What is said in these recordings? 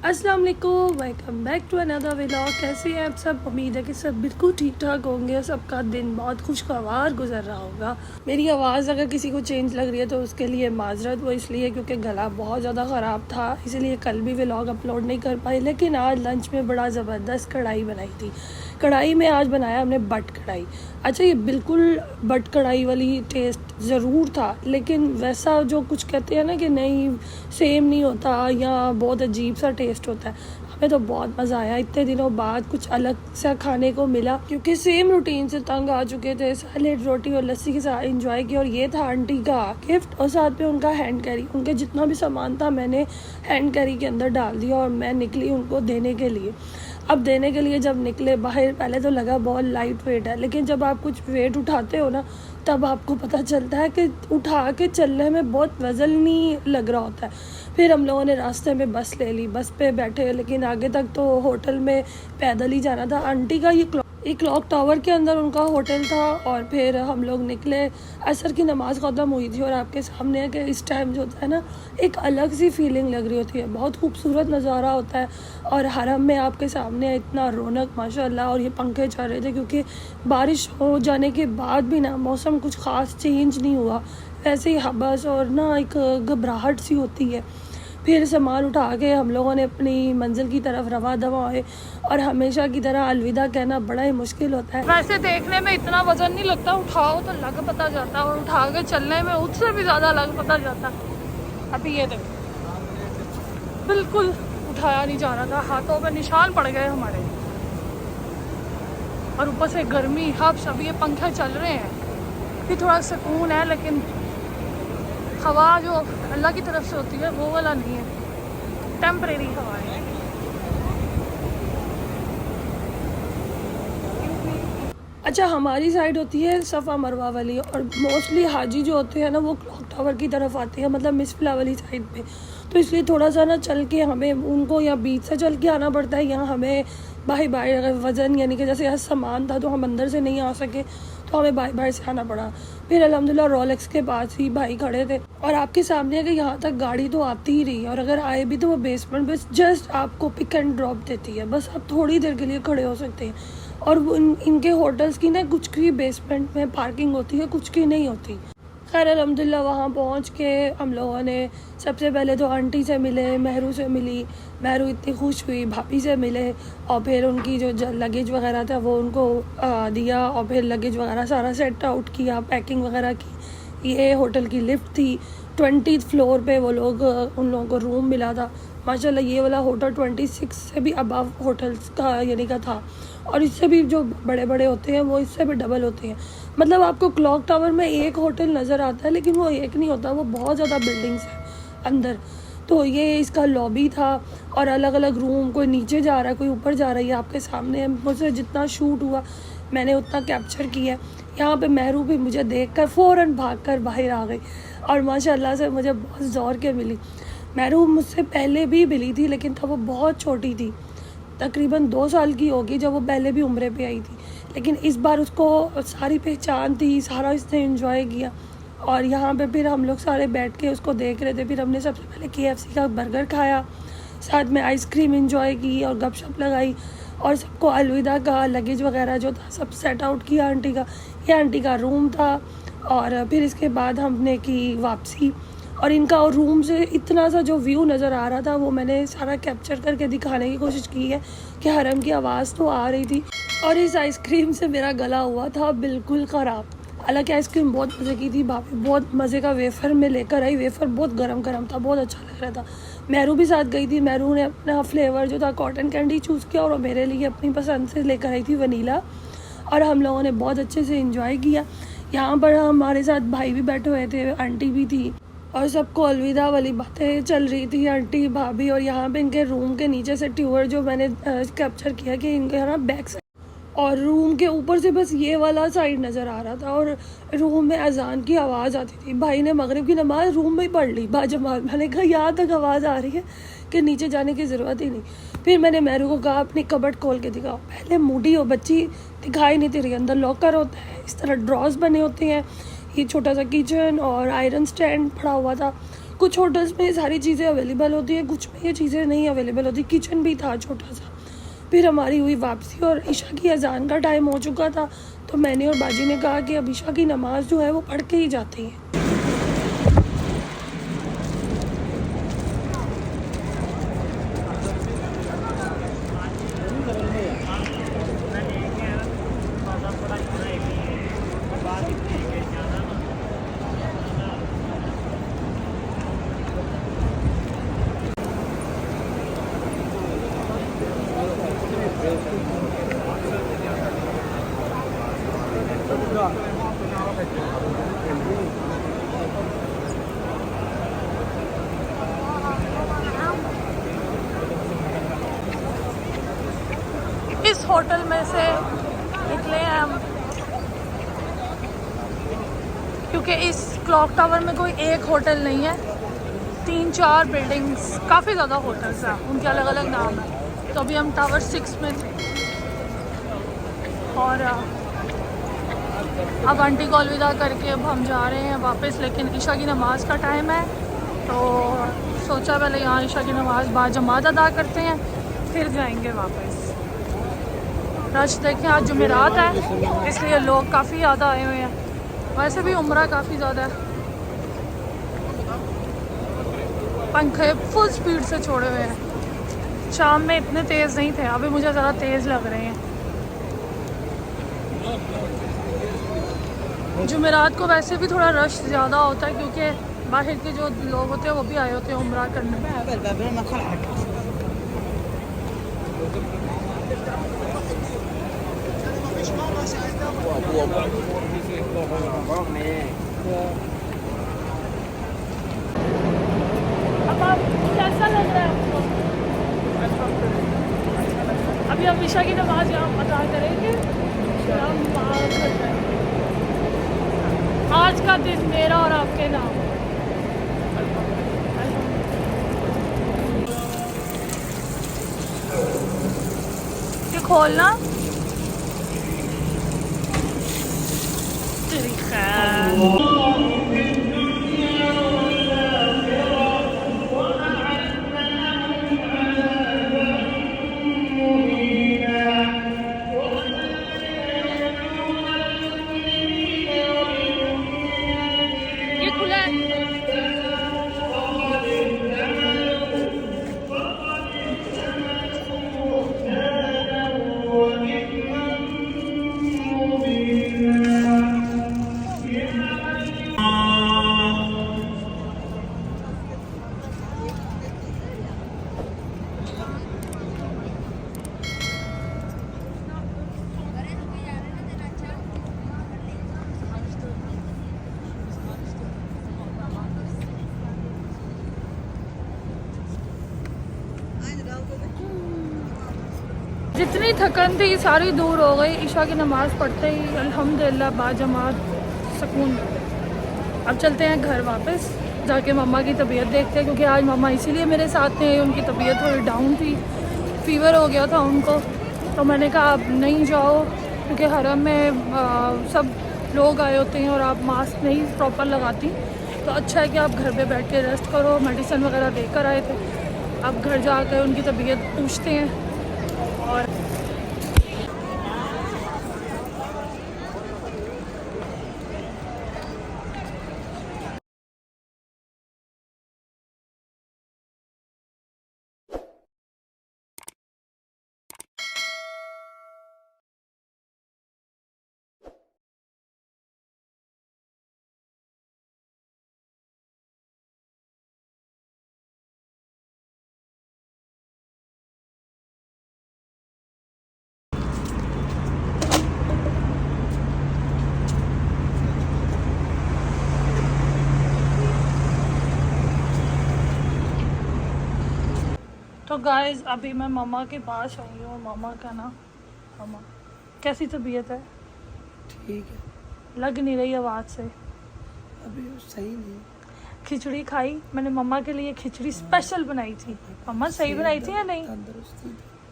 अस्सलाम वालेकुम, welcome back to another vlog. कैसे हैं आप सब? उम्मीद है कि सब बिल्कुल ठीक ठाक होंगे। सबका दिन बहुत खुशगवार गुजर रहा होगा। मेरी आवाज़ अगर किसी को चेंज लग रही है तो उसके लिए माजरत, वो इसलिए क्योंकि गला बहुत ज़्यादा ख़राब था, इसलिए कल भी व्लॉग अपलोड नहीं कर पाई। लेकिन आज लंच में बड़ा ज़बरदस्त कढ़ाई बनाई थी। कढ़ाई में आज बनाया हमने बट कढ़ाई। अच्छा, ये बिल्कुल बट कढ़ाई वाली टेस्ट ज़रूर था, लेकिन वैसा जो कुछ कहते हैं ना कि नहीं सेम नहीं होता या बहुत अजीब सा टेस्ट होता है। हमें तो बहुत मज़ा आया, इतने दिनों बाद कुछ अलग सा खाने को मिला, क्योंकि सेम रूटीन से तंग आ चुके थे। सैलेड, रोटी और लस्सी के साथ एंजॉय किया। और ये था आंटी का गिफ्ट और साथ में उनका हैंड कैरी। उनके जितना भी सामान था मैंने हैंड कैरी के अंदर डाल दिया और मैं निकली उनको देने के लिए। अब देने के लिए जब निकले बाहर, पहले तो लगा बहुत लाइट वेट है, लेकिन जब आप कुछ वेट उठाते हो ना तब आपको पता चलता है कि उठा के चलने में बहुत वज़न नहीं लग रहा होता है। फिर हम लोगों ने रास्ते में बस ले ली, बस पे बैठे, लेकिन आगे तक तो होटल में पैदल ही जाना था। आंटी का ये क्लॉक टावर के अंदर उनका होटल था। और फिर हम लोग निकले, असर की नमाज़ ख़त्म हुई थी और आपके सामने है कि इस टाइम जो होता है ना एक अलग सी फीलिंग लग रही होती है, बहुत खूबसूरत नज़ारा होता है। और हरम में आपके सामने इतना रौनक माशाल्लाह। और ये पंखे चल रहे थे क्योंकि बारिश हो जाने के बाद भी ना मौसम कुछ ख़ास चेंज नहीं हुआ, वैसे ही हबस और ना एक घबराहट सी होती है। फिर सामान उठा के हम लोगों ने अपनी मंजिल की तरफ रवा दवा हुए। और हमेशा की तरह अलविदा कहना बड़ा ही मुश्किल होता है। वैसे देखने में इतना वजन नहीं लगता, उठाओ तो लग पता जाता, और उठा के चलने में उससे भी ज़्यादा लग पता जाता। अभी ये देखो बिल्कुल उठाया नहीं जा रहा था, हाथों में निशान पड़ गए हमारे। और ऊपर से गर्मी, हब्स, अभी ये पंखे चल रहे हैं, फिर थोड़ा सुकून है, लेकिन हवा जो अल्लाह की तरफ से होती है वो वाला नहीं है, टेम्परेरी हवा है। अच्छा, हमारी साइड होती है सफ़ा मरवा वाली, और मोस्टली हाजी जो होते हैं ना वो क्लॉक टावर की तरफ आते हैं, मतलब मिसफिला वाली साइड पे। तो इसलिए थोड़ा सा ना चल के हमें उनको या बीच से चल के आना पड़ता है। यहाँ हमें बाहर अगर वज़न यानी कि जैसे यहाँ सामान था तो हम अंदर से नहीं आ सके, तो हमें बाहर से आना पड़ा। फिर अल्हम्दुलिल्लाह रोलेक्स के पास ही भाई खड़े थे, और आपके सामने है कि यहाँ तक गाड़ी तो आती ही रही है, और अगर आए भी तो वो बेसमेंट बस जस्ट आपको पिक एंड ड्रॉप देती है, बस आप थोड़ी देर के लिए खड़े हो सकते हैं। और इनके होटल्स की ना कुछ की बेसमेंट में पार्किंग होती है, कुछ की नहीं होती। खैर अल्हम्दुलिल्लाह वहाँ पहुँच के हम लोगों ने सबसे पहले तो आंटी से मिले, महरू से मिली। महरू इतनी खुश हुई, भाभी से मिले, और फिर उनकी जो लगेज वगैरह था वो उनको दिया, और फिर लगेज वगैरह सारा सेट आउट किया, पैकिंग वगैरह की। ये होटल की लिफ्ट थी, 20th फ्लोर पे वो लोग उन लोगों को रूम मिला था। माशाल्लाह ये वाला होटल 26 से भी अबव होटल्स का यानी का था, और इससे भी जो बड़े बड़े होते हैं वो इससे भी डबल होते हैं। मतलब आपको क्लॉक टावर में एक होटल नज़र आता है, लेकिन वो एक नहीं होता, वो बहुत ज़्यादा बिल्डिंग्स हैं अंदर। तो ये इसका लॉबी था, और अलग अलग रूम, कोई नीचे जा रहा है, कोई ऊपर जा रही है, आपके सामने। मुझसे जितना शूट हुआ मैंने उतना कैप्चर किया। यहाँ पे महरू भी मुझे देखकर फ़ौरन भागकर बाहर आ गई, और माशाल्लाह से मुझे बहुत ज़ोर के मिली। महरू मुझसे पहले भी मिली थी, लेकिन तब वो बहुत छोटी थी, तकरीबन 2 साल की होगी जब वो पहले भी उम्रे पे आई थी। लेकिन इस बार उसको सारी पहचान थी, सारा इसने एंजॉय किया। और यहाँ पे फिर हम लोग सारे बैठ के उसको देख रहे थे। फिर हमने सबसे पहले KFC का बर्गर खाया, साथ में आइसक्रीम एंजॉय की और गपशप लगाई, और सबको अलविदा कहा। लगेज वगैरह जो था सब सेट आउट किया आंटी का। ये आंटी का रूम था। और फिर इसके बाद हमने की वापसी, और इनका और रूम से इतना सा जो व्यू नज़र आ रहा था वो मैंने सारा कैप्चर करके दिखाने की कोशिश की है कि हरम की आवाज़ तो आ रही थी। और इस आइसक्रीम से मेरा गला हुआ था बिल्कुल ख़राब। हालांकि आइसक्रीम बहुत मज़े की थी, भाभी बहुत मज़े का वेफ़र में लेकर आई। वेफ़र बहुत गरम गरम था, बहुत अच्छा लग रहा था। महरू भी साथ गई थी। महरू ने अपना फ्लेवर जो था कॉटन कैंडी चूज़ किया, और मेरे लिए अपनी पसंद से लेकर आई थी वनीला। और हम लोगों ने बहुत अच्छे से इंजॉय किया। यहाँ पर हमारे साथ भाई भी बैठे हुए थे, आंटी भी थी, और सबको अलविदा वाली बातें चल रही थी, आंटी भाभी। और यहाँ पे इनके रूम के नीचे से ट्यूअर जो मैंने कैप्चर किया कि इनके है ना बैक साइड, और रूम के ऊपर से बस ये वाला साइड नज़र आ रहा था, और रूम में अजान की आवाज़ आती थी। भाई ने मगरिब की नमाज़ रूम में ही पढ़ ली बाजमात। मैंने कहा यहाँ तक आवाज़ आ रही है कि नीचे जाने की ज़रूरत ही नहीं। फिर मैंने महरू को कहा अपनी कबर्ड खोल के दिखाओ। पहले मूडी हो बच्ची, दिखाई नहीं दे रही। अंदर लॉकर होता है, इस तरह ड्रॉज बने होते हैं, ये छोटा सा किचन और आयरन स्टैंड पड़ा हुआ था। कुछ होटल्स में ये सारी चीज़ें अवेलेबल होती है, कुछ में ये चीज़ें नहीं अवेलेबल होती। किचन भी था छोटा सा। फिर हमारी हुई वापसी और ईशा की अजान का टाइम हो चुका था, तो मैंने और बाजी ने कहा कि अब ईशा की नमाज़ जो है वो पढ़ के ही जाती है। इस होटल में से निकले हैं हम, क्योंकि इस क्लॉक टावर में कोई एक होटल नहीं है, 3-4 बिल्डिंग्स, काफ़ी ज़्यादा होटल्स हैं, उनके अलग अलग नाम हैं। तो अभी हम टावर 6 में थे और अब आंटी को अलविदा करके अब हम जा रहे हैं वापस। लेकिन ईशा की नमाज़ का टाइम है, तो सोचा पहले यहाँ ईशा की नमाज़ बाजमात अदा करते हैं, फिर जाएंगे वापस। रश देखें, आज जुमेरात है इसलिए लोग काफ़ी ज़्यादा आए हुए हैं। वैसे भी उम्रा काफ़ी ज़्यादा है। पंखे फुल स्पीड से छोड़े हुए हैं। शाम में इतने तेज़ नहीं थे, अभी मुझे ज़रा तेज़ लग रहे हैं। जुमेरात को वैसे भी थोड़ा रश ज़्यादा होता है, क्योंकि बाहर के जो लोग होते हैं वो भी आए होते हैं उम्रा करने में। अब आप कैसा लग रहा है आपको? अभी हम ईशा की नमाज़ यहाँ अदा करेंगे, फिर हम वहाँ घर जाएंगे। आज का दिन मेरा और आपके नाम। ये खोलना ये खुला है। जितनी थकन थी सारी दूर हो गई ईशा की नमाज़ पढ़ते ही, अल्हम्दुलिल्लाह बाजमात सुकून। अब चलते हैं घर वापस, जाके मम्मा की तबीयत देखते हैं, क्योंकि आज मम्मा इसीलिए मेरे साथ थे, उनकी तबीयत थोड़ी डाउन थी, फ़ीवर हो गया था उनको। तो मैंने कहा आप नहीं जाओ, क्योंकि हरम में सब लोग आए होते हैं और आप मास्क नहीं प्रॉपर लगाती, तो अच्छा है कि आप घर पे बैठ के रेस्ट करो। मेडिसिन वगैरह देकर आए थे, अब घर जाकर उनकी तबीयत पूछते हैं। और तो गाइस अभी मैं मामा के पास आई हूँ। मामा का ना, मामा कैसी तबीयत है? ठीक है, लग नहीं रही आवाज़ से। अभी सही नहीं। खिचड़ी खाई मैंने, मम्मा के लिए खिचड़ी स्पेशल बनाई थी। मम्मा सही बनाई थी या नहीं?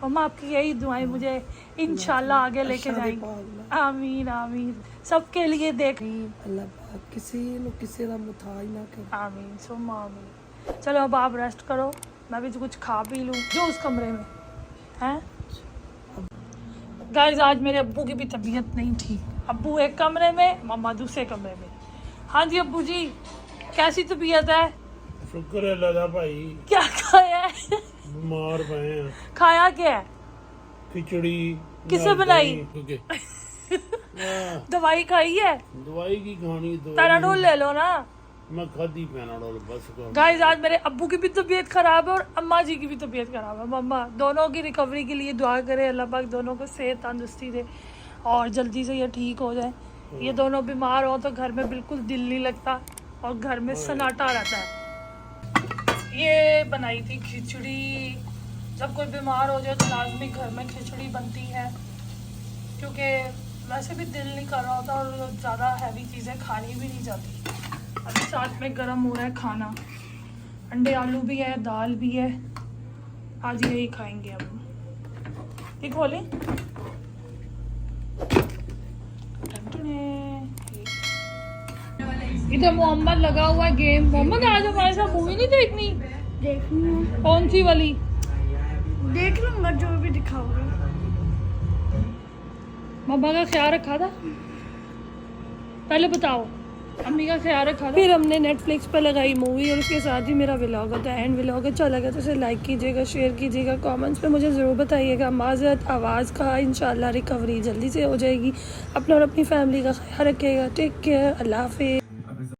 मम्मा आपकी यही दुआएं मुझे इंशाल्लाह आगे लेके जाएंगी। आमीन आमीन, सबके लिए देख। अल्लाह किसी ਨੂੰ ਕਿਸੇ ਦਾ ਮੁਤਾਜ ਨਾ करे। आमीन सुम आमीन। चलो अब आप रेस्ट करो, मैं भी कुछ खा पी लूँ जो उस कमरे में हैं। गाइस आज मेरे अब्बू की भी तबीयत नहीं ठीक, अब्बू एक कमरे में, मम्मा दूसरे कमरे में। हाँ जी अब्बू जी, कैसी तबीयत है? शुक्र है अल्लाह दा भाई, क्या खाया है? बीमार पए हैं। खाया क्या है? खिचड़ी किसने नाल बनाई? दही, हाँ, दवाई खाई है? दवाई की खानी दो पैराडोल ले लो ना। मैं खादी पैनाडोल बस कर। गाइस आज मेरे अब्बू की भी तबीयत खराब है और अम्मा जी की भी तबीयत खराब है। मम्मा दोनों की रिकवरी के लिए दुआ करें, अल्लाह पाक दोनों को सेहत तंदुरुस्ती दे और जल्दी से ये ठीक हो जाए। ये दोनों बीमार हो तो घर में बिल्कुल दिल नहीं लगता और घर में सन्नाटा रहता है। ये बनाई थी खिचड़ी, जब कोई बीमार हो जाए तो लाजमी घर में खिचड़ी बनती है, क्योंकि वैसे भी दिल नहीं कर रहा होता और ज़्यादा हैवी चीज़ें खानी भी नहीं जाती। अभी साथ में गरम हो रहा है खाना, अंडे आलू भी है, दाल भी है, आज यही खाएंगे अब। ये खोलें। इधर मोहम्मद लगा हुआ है गेम। मोहम्मद आज हमारे साथ मूवी नहीं देखनी? देखूंगा, कौन सी वाली? देख लूंगा जो भी दिखाओगे। मम्मा का ख्याल रखा था? पहले बताओ, अम्मी का ख्याल रखा था? फिर हमने नेटफ्लिक्स पर लगाई मूवी और उसके साथ ही मेरा व्लॉग होता है, एंड व्लॉग अच्छा लगा तो उसे लाइक कीजिएगा, शेयर कीजिएगा, कमेंट्स पे मुझे ज़रूर बताइएगा। माज़रत आवाज़ का, इंशाल्लाह रिकवरी जल्दी से हो जाएगी। अपना और अपनी फैमिली का ख्याल रखिएगा। टेक केयर, अल्लाह हाफिज़।